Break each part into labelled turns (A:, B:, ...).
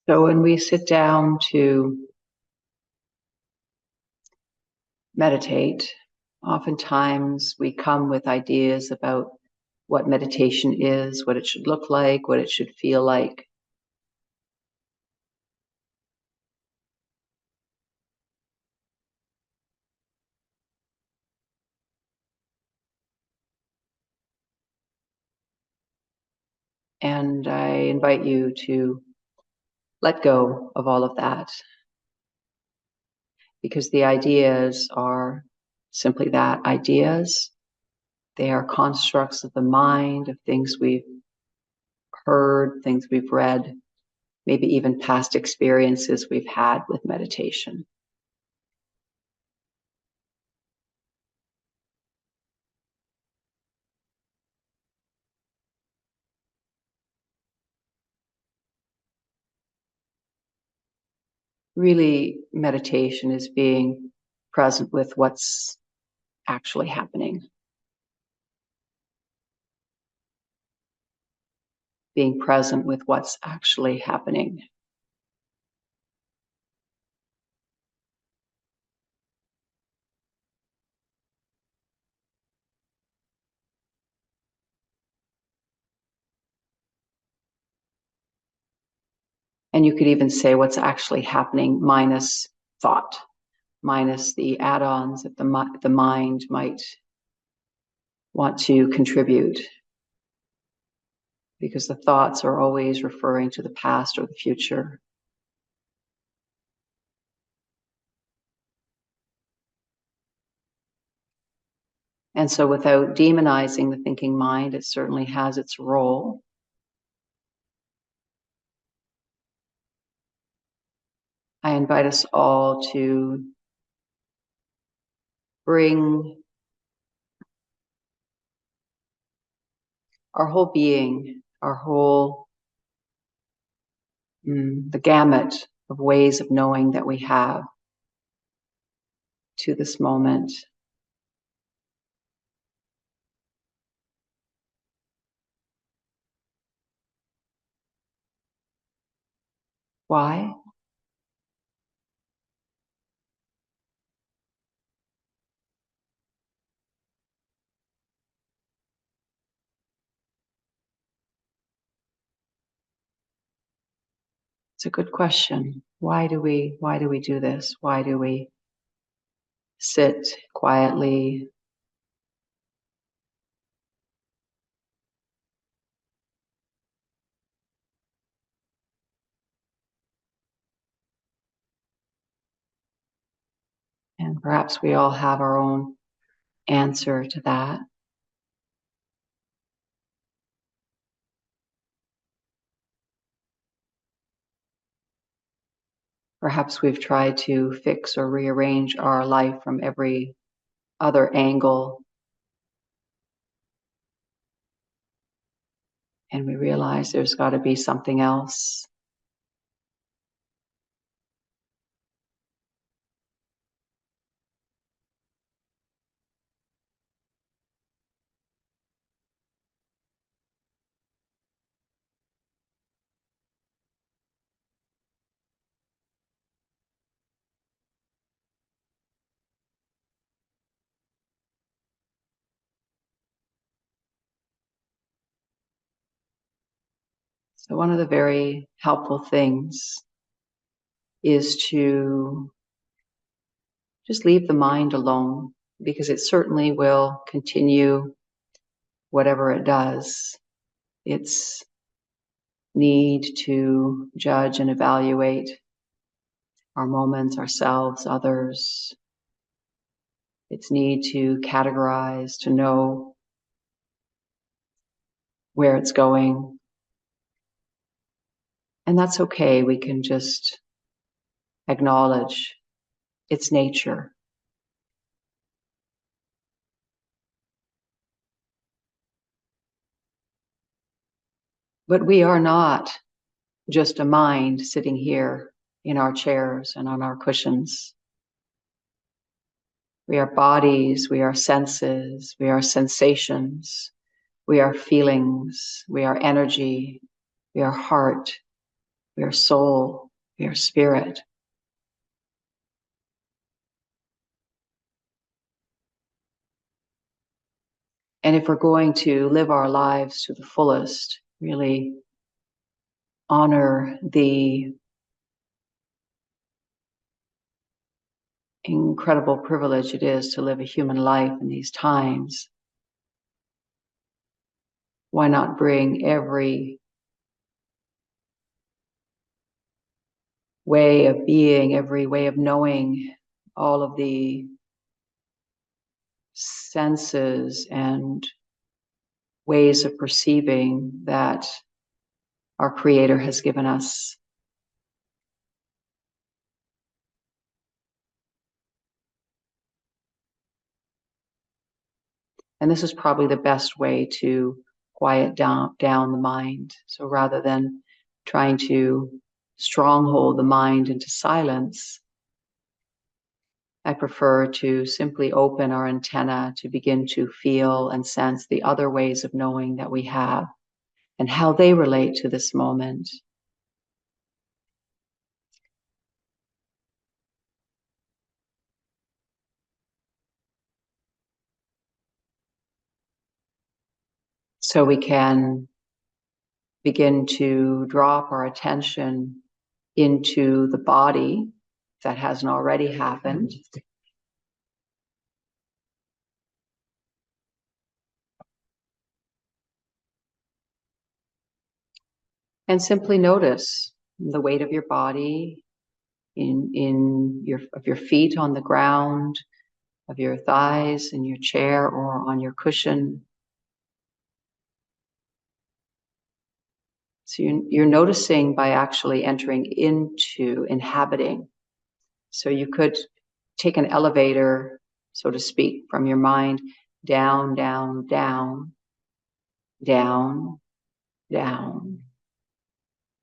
A: So when we sit down to meditate, oftentimes we come with ideas about what meditation is, what it should look like, what it should feel like. And I invite you to let go of all of that, because the ideas are simply that, ideas. They are constructs of the mind, of things we've heard, things we've read, maybe even past experiences we've had with meditation. Really, meditation is being present with what's actually happening. Being present with what's actually happening. And you could even say what's actually happening minus thought, minus the add-ons that the mind might want to contribute, because the thoughts are always referring to the past or the future. And so without demonizing the thinking mind, it certainly has its role. I invite us all to bring our whole being, our whole, the gamut of ways of knowing that we have to this moment. Why? It's a good question. Why do we do this? Why do we sit quietly? And perhaps we all have our own answer to that. Perhaps we've tried to fix or rearrange our life from every other angle, and we realize there's got to be something else. So one of the very helpful things is to just leave the mind alone, because it certainly will continue whatever it does. Its need to judge and evaluate our moments, ourselves, others. Its need to categorize, to know where it's going. And that's okay. We can just acknowledge its nature. But we are not just a mind sitting here in our chairs and on our cushions. We are bodies, we are senses, we are sensations, we are feelings, we are energy, we are heart, We are soul. We are spirit. And if we're going to live our lives to the fullest, really honor the incredible privilege it is to live a human life in these times, why not bring every way of being, every way of knowing, all of the senses and ways of perceiving that our Creator has given us. And this is probably the best way to quiet down the mind. So rather than trying to stronghold the mind into silence, I prefer to simply open our antenna to begin to feel and sense the other ways of knowing that we have and how they relate to this moment. So we can begin to drop our attention into the body, if that hasn't already happened. And simply notice the weight of your body in your feet on the ground, of your thighs in your chair or on your cushion. So you're noticing by actually entering into inhabiting. So you could take an elevator, so to speak, from your mind down, down, down, down, down,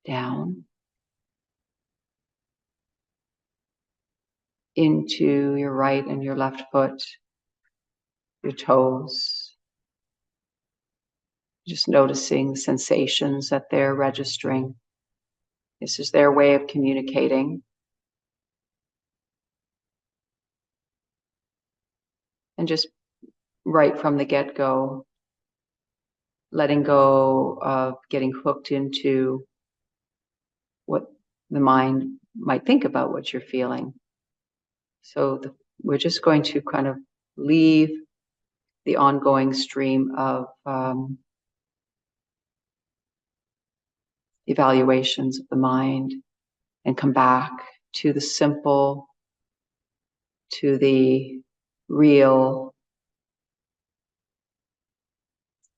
A: down, into your right and your left foot, your toes. Just noticing the sensations that they're registering. This is their way of communicating. And just right from the get-go, letting go of getting hooked into what the mind might think about what you're feeling. So we're just going to kind of leave the ongoing stream of evaluations of the mind and come back to the simple, to the real,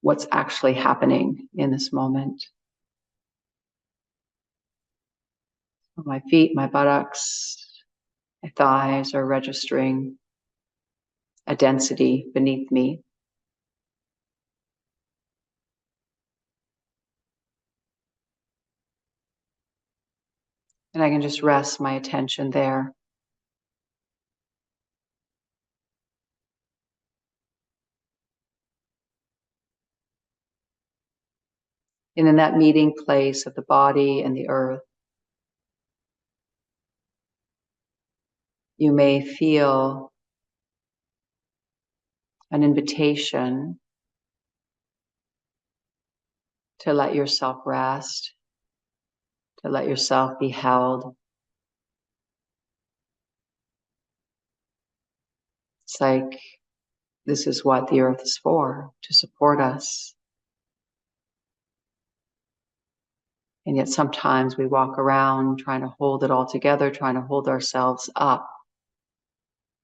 A: what's actually happening in this moment. My feet, my buttocks, my thighs are registering a density beneath me. And I can just rest my attention there. And in that meeting place of the body and the earth, you may feel an invitation to let yourself rest, to let yourself be held. It's like this is what the earth is for, to support us. And yet sometimes we walk around trying to hold it all together, trying to hold ourselves up,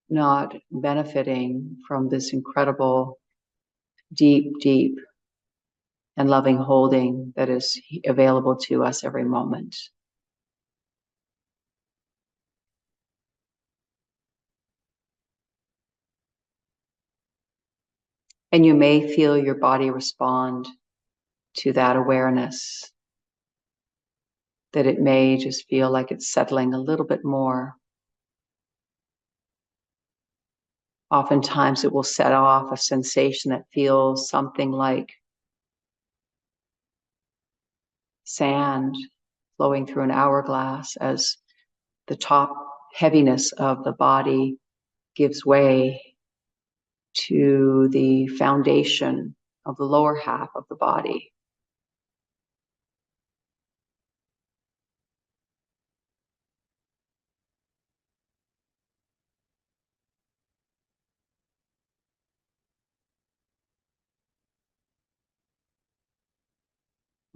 A: not benefiting from this incredible, deep, deep and loving holding that is available to us every moment. And you may feel your body respond to that awareness, that it may just feel like it's settling a little bit more. Oftentimes it will set off a sensation that feels something like sand flowing through an hourglass as the top heaviness of the body gives way to the foundation of the lower half of the body.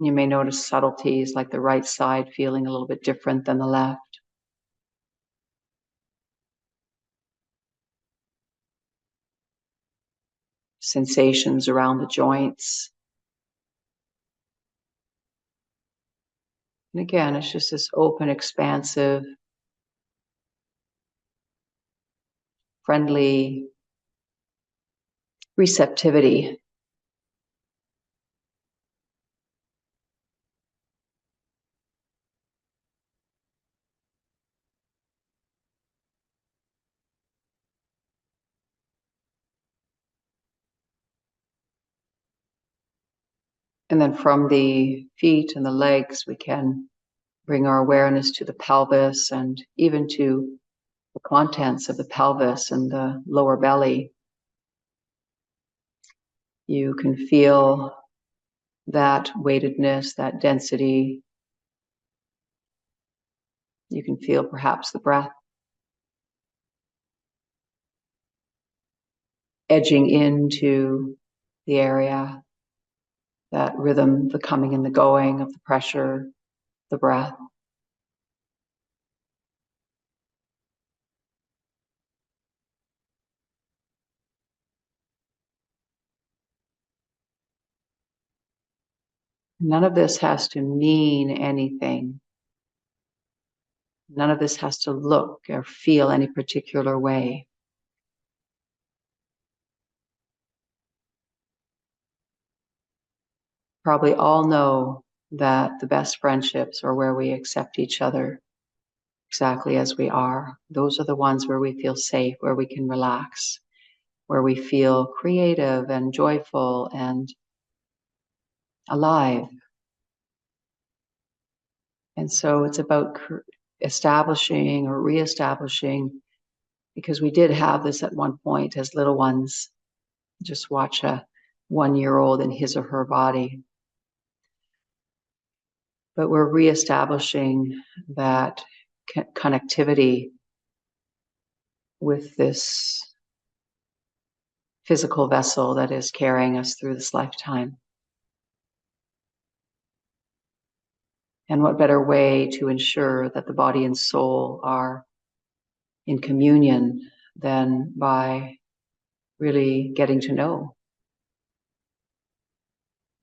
A: You may notice subtleties like the right side feeling a little bit different than the left. Sensations around the joints. And again, it's just this open, expansive, friendly receptivity. And then from the feet and the legs, we can bring our awareness to the pelvis and even to the contents of the pelvis and the lower belly. You can feel that weightedness, that density. You can feel perhaps the breath edging into the area, that rhythm, the coming and the going of the pressure, the breath. None of this has to mean anything. None of this has to look or feel any particular way. Probably all know that the best friendships are where we accept each other exactly as we are. Those are the ones where we feel safe, where we can relax, where we feel creative and joyful and alive. And so it's about establishing or reestablishing, because we did have this at one point as little ones. Just watch a 1-year-old in his or her body. But we're reestablishing that connectivity with this physical vessel that is carrying us through this lifetime. And what better way to ensure that the body and soul are in communion than by really getting to know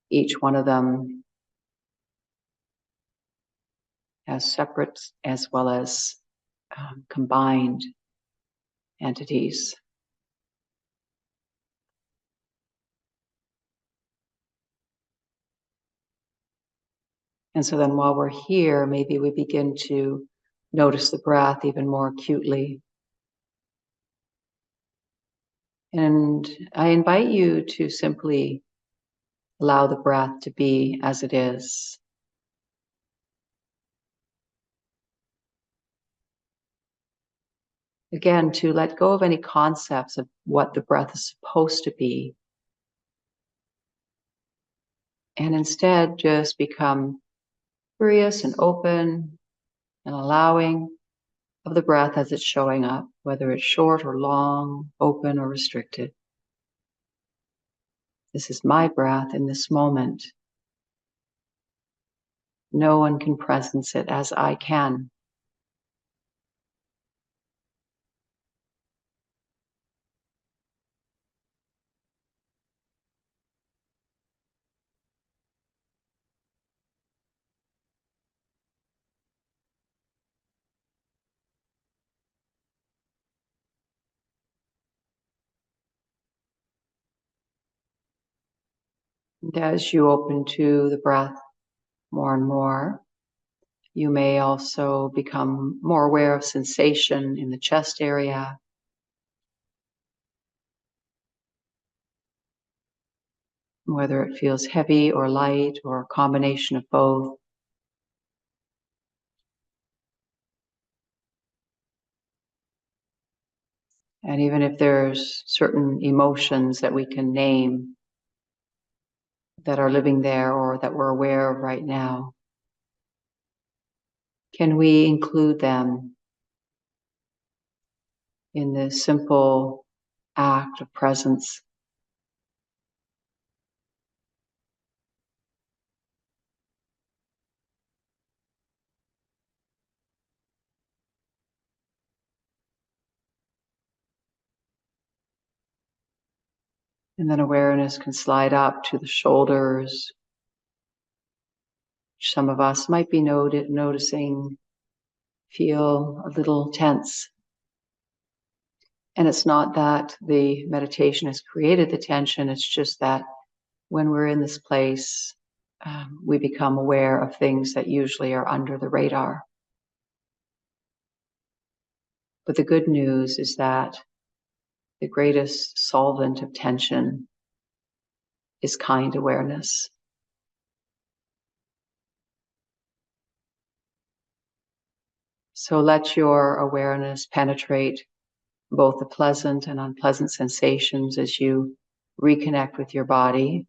A: each one of them as separate as well as combined entities. And so then while we're here, maybe we begin to notice the breath even more acutely. And I invite you to simply allow the breath to be as it is. Again, to let go of any concepts of what the breath is supposed to be. And instead just become curious and open and allowing of the breath as it's showing up, whether it's short or long, open or restricted. This is my breath in this moment. No one can presence it as I can. And as you open to the breath more and more, you may also become more aware of sensation in the chest area. Whether it feels heavy or light or a combination of both. And even if there's certain emotions that we can name that are living there or that we're aware of right now, can we include them in this simple act of presence? And then awareness can slide up to the shoulders. Some of us might be noticing, feel a little tense. And it's not that the meditation has created the tension, it's just that when we're in this place, we become aware of things that usually are under the radar. But the good news is that the greatest solvent of tension is kind awareness. So let your awareness penetrate both the pleasant and unpleasant sensations as you reconnect with your body.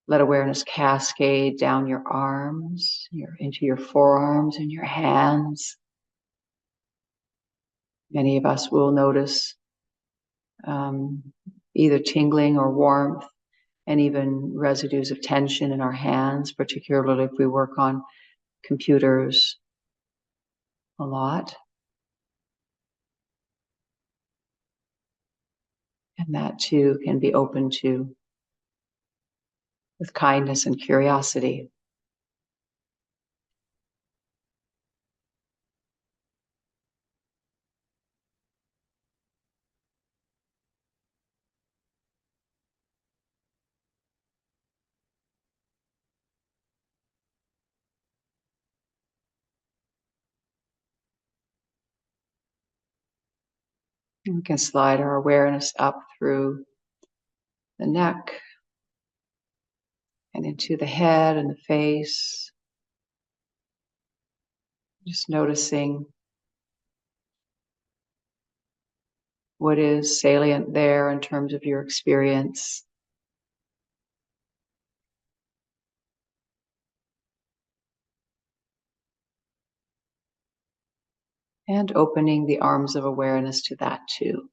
A: Let awareness cascade down your arms, into your forearms and your hands. Many of us will notice either tingling or warmth, and even residues of tension in our hands, particularly if we work on computers a lot. And that too can be open to with kindness and curiosity. And we can slide our awareness up through the neck and into the head and the face. Just noticing what is salient there in terms of your experience. And opening the arms of awareness to that too.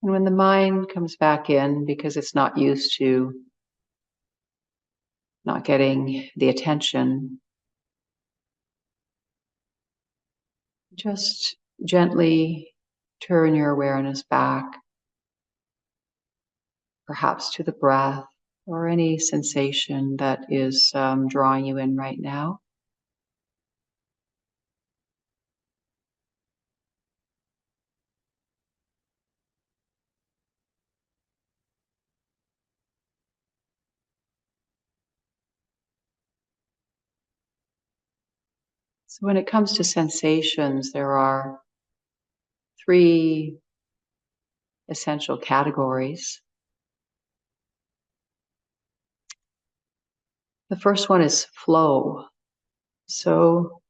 A: And when the mind comes back in, because it's not used to not getting the attention, just gently turn your awareness back, perhaps to the breath or any sensation that is drawing you in right now. So when it comes to sensations, there are three essential categories. The first one is flow. So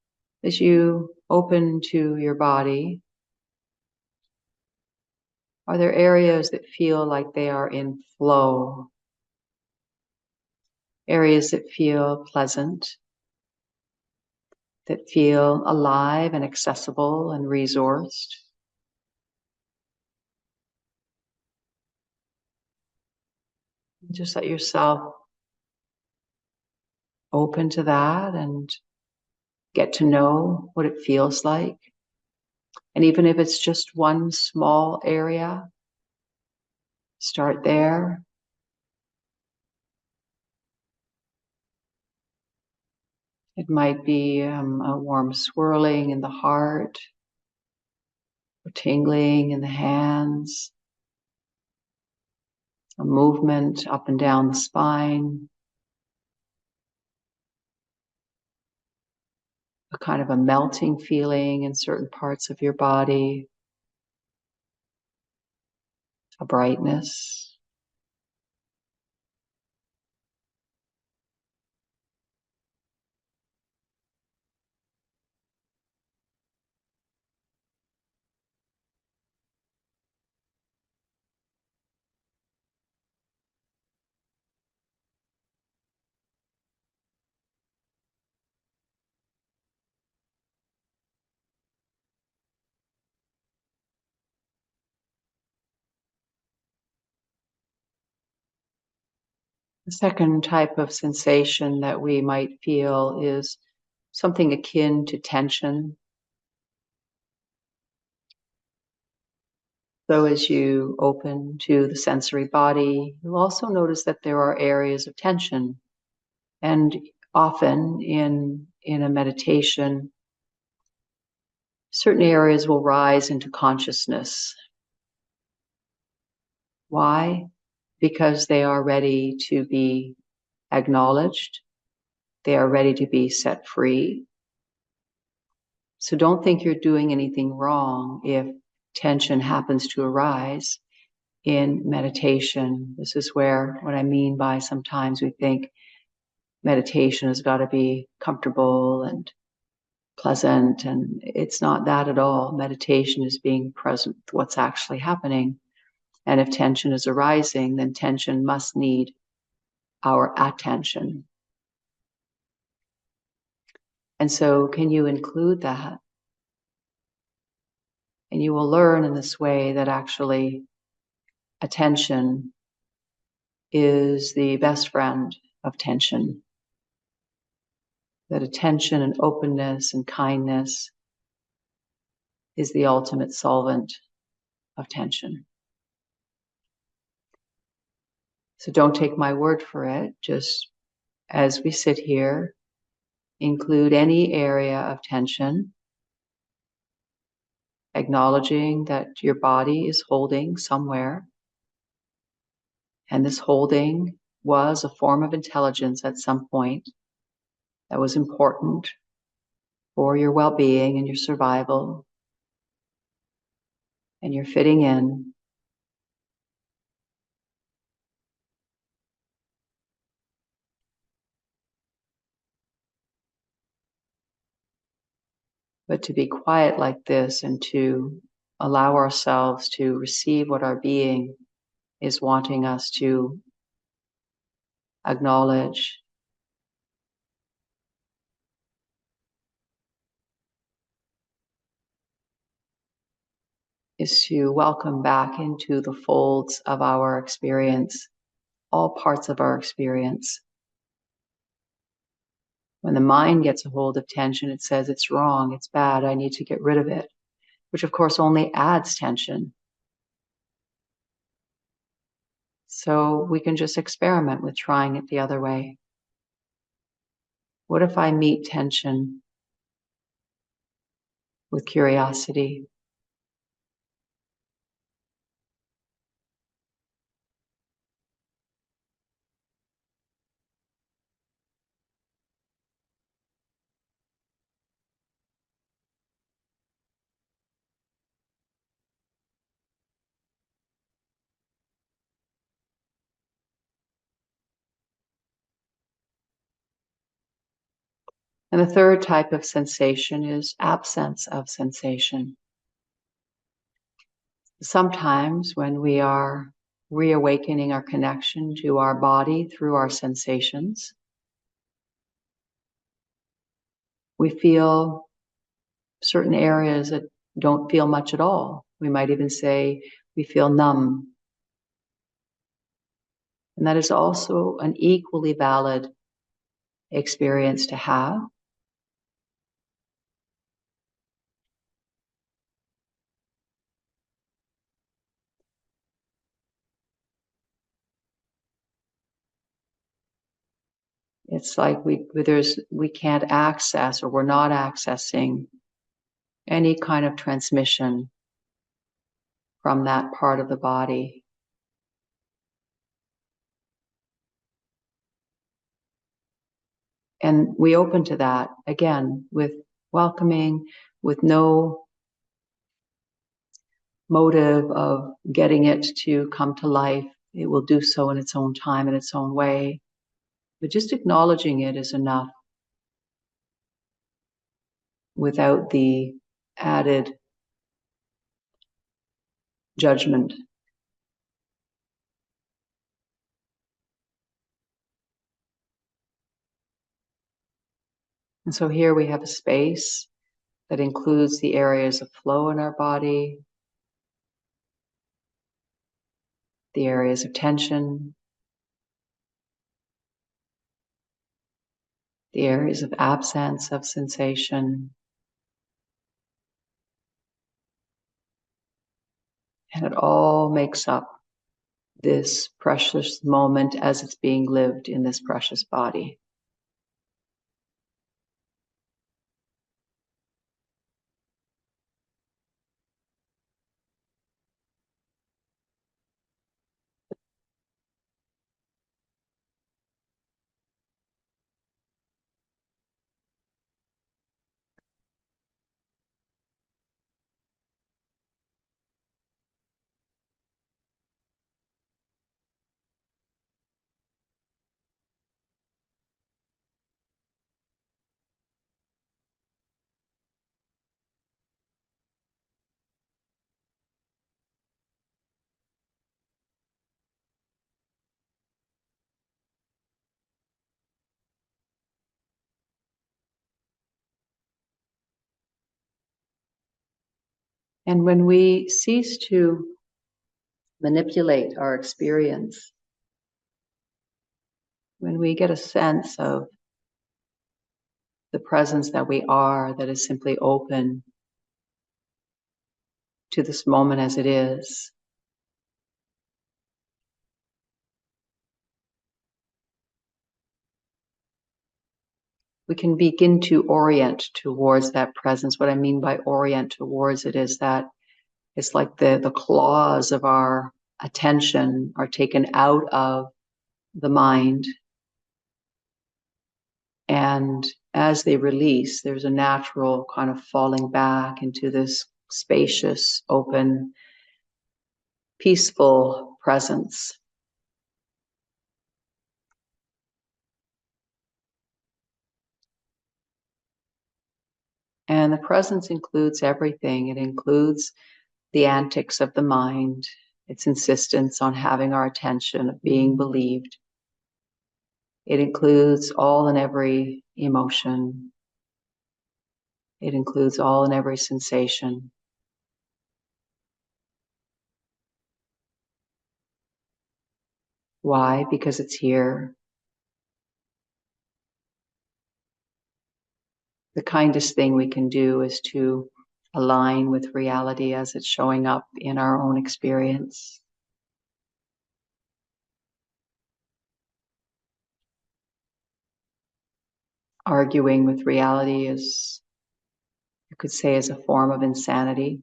A: as you open to your body, are there areas that feel like they are in flow? Areas that feel pleasant, that feel alive and accessible and resourced? Just let yourself open to that and get to know what it feels like. And even if it's just one small area, start there. It might be a warm swirling in the heart, or tingling in the hands, a movement up and down the spine, a kind of a melting feeling in certain parts of your body, a brightness. The second type of sensation that we might feel is something akin to tension. So as you open to the sensory body, you'll also notice that there are areas of tension. And often in a meditation, certain areas will rise into consciousness. Why? Because they are ready to be acknowledged. They are ready to be set free. So don't think you're doing anything wrong if tension happens to arise in meditation. This is where what I mean by sometimes we think meditation has got to be comfortable and pleasant, and it's not that at all. Meditation is being present with what's actually happening. And if tension is arising, then tension must need our attention. And so can you include that? And you will learn in this way that actually attention is the best friend of tension. That attention and openness and kindness is the ultimate solvent of tension. So don't take my word for it. Just as we sit here, include any area of tension, acknowledging that your body is holding somewhere. And this holding was a form of intelligence at some point that was important for your well-being and your survival and your fitting in. But to be quiet like this and to allow ourselves to receive what our being is wanting us to acknowledge is to welcome back into the folds of our experience, all parts of our experience. When the mind gets a hold of tension, it says it's wrong, it's bad, I need to get rid of it, which of course only adds tension. So we can just experiment with trying it the other way. What if I meet tension with curiosity? And the third type of sensation is absence of sensation. Sometimes when we are reawakening our connection to our body through our sensations, we feel certain areas that don't feel much at all. We might even say we feel numb. And that is also an equally valid experience to have. It's like we can't access, or we're not accessing any kind of transmission from that part of the body. And we open to that again with welcoming, with no motive of getting it to come to life. It will do so in its own time, in its own way. But just acknowledging it is enough without the added judgment. And so here we have a space that includes the areas of flow in our body, the areas of tension, the areas of absence of sensation. And it all makes up this precious moment as it's being lived in this precious body. And when we cease to manipulate our experience, when we get a sense of the presence that we are, that is simply open to this moment as it is, we can begin to orient towards that presence. What I mean by orient towards it is that it's like the claws of our attention are taken out of the mind. And as they release, there's a natural kind of falling back into this spacious, open, peaceful presence. And the presence includes everything. It includes the antics of the mind, its insistence on having our attention, of being believed. It includes all and every emotion. It includes all and every sensation. Why? Because it's here. The kindest thing we can do is to align with reality as it's showing up in our own experience. Arguing with reality is, you could say, is a form of insanity,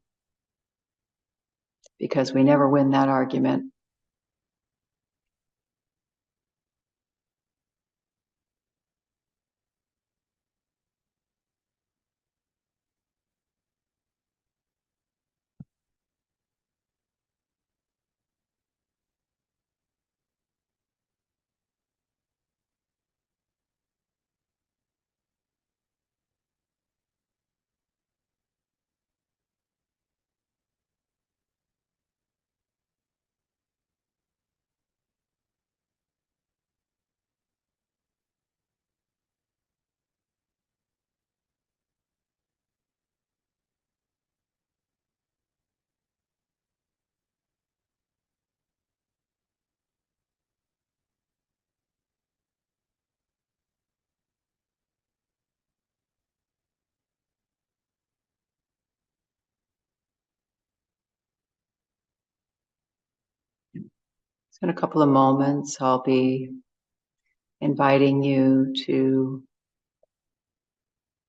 A: because we never win that argument. So in a couple of moments, I'll be inviting you to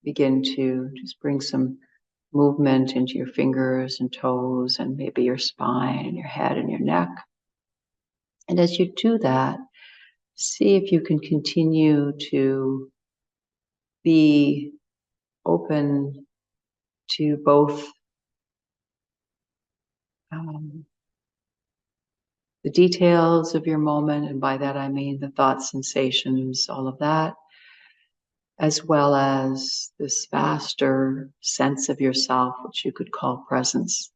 A: begin to just bring some movement into your fingers and toes and maybe your spine and your head and your neck. And as you do that, see if you can continue to be open to both the details of your moment, and by that I mean the thoughts, sensations, all of that, as well as this vaster sense of yourself, which you could call presence.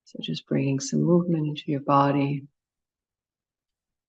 A: So just bringing some movement into your body.